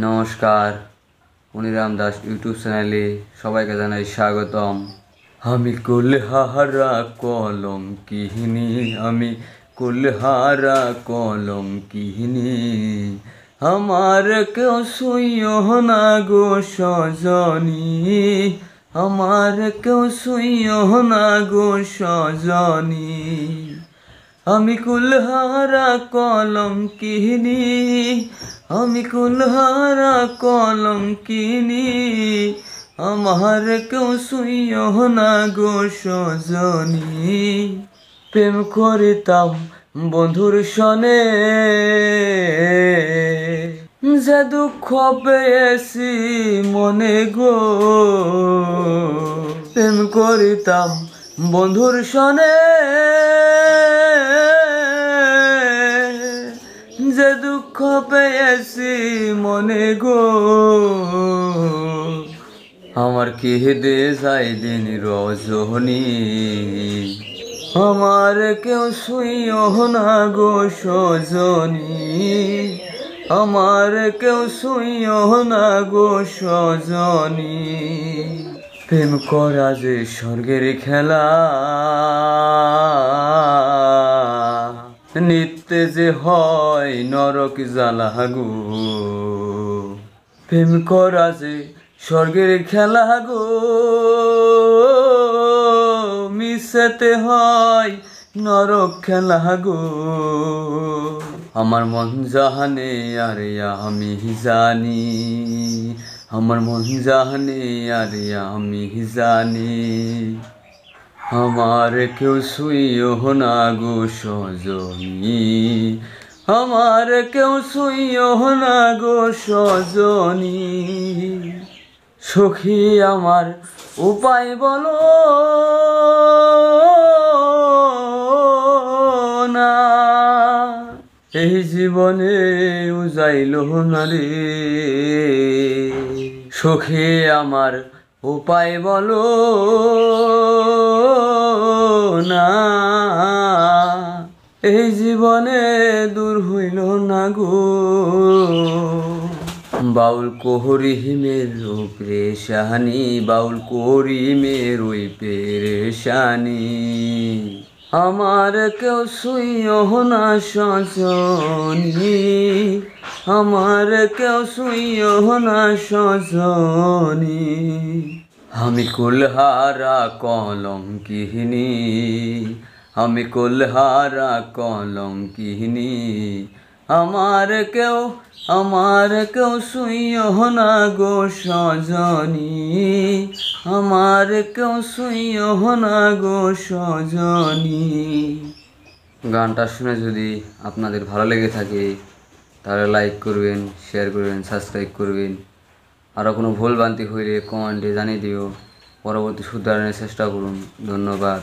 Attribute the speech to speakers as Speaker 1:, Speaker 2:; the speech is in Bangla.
Speaker 1: নমস্কার, মনিরাম দাস ইউটিউব চ্যানেলে সবাইকে জানাই স্বাগতম। আমি কুলহারা কলঙ্কিনী, আমি কুলহারা কলঙ্কিনী, আমার কেউ শুইও না গো সজনী, আমার কেউ শুইও না গো সজনী। আমি কুলহারা কলঙ্কিনী, আমি কুলহারা কলঙ্কিনী, আমার কেউ শুইও না গো সজনী। প্রেম করিতাম বন্ধুর সনে, যে দুঃখ পেয়েছি মনে গো। প্রেম করিতাম বন্ধুর সনে, যে দুঃখ পেয়েছি মনে গো। আমার কেঁদে যায় দিন রজনী, আমার কেউ শুইও না গো সজনী, আমার কেউ শুইও না গো সজনী। প্রেম করা যে স্বর্গের খেলা, নিত্যে যে হয় নরক জ্বালা গো। প্রেম করা যে স্বর্গের খেলা গো, মিশেতে হয় নরক খেলা গো। আমার মন জানে আর আমি জানি, আমার মন জানে আর আমি জানি, আমার কেউ শুইও না গো সজনী, আমার কেউ শুইও না গো সজনী। সখী আমার উপায় বলো না, এই জীবনে উজাইল না রে। সখী আমার উপায় বলো না, এই জীবনে দূর হইল না গো। বাউল কোহরিমের পেরেশানি, বাউল কোহরিমের ওই পেরেশানি, আমার কেউ শুইও না সজনী, আমার কেউ শুইও না সজনী। আমি কুলহারা কলঙ্কিনী, আমি কুলহারা কলঙ্কিনী, আমার কেউ শুইও না গো সজনী, আমার কেউ শুইও না গো সজনী। গানটা শুনে যদি আপনাদের ভালো লেগে থাকে তাহলে লাইক করবেন, শেয়ার করবেন, সাবস্ক্রাইব করবেন। আরও কোনো ভুল ভ্রান্তি হইলে কমেন্টে জানিয়ে দিও, পরবর্তী শুধরানোর চেষ্টা করুন। ধন্যবাদ।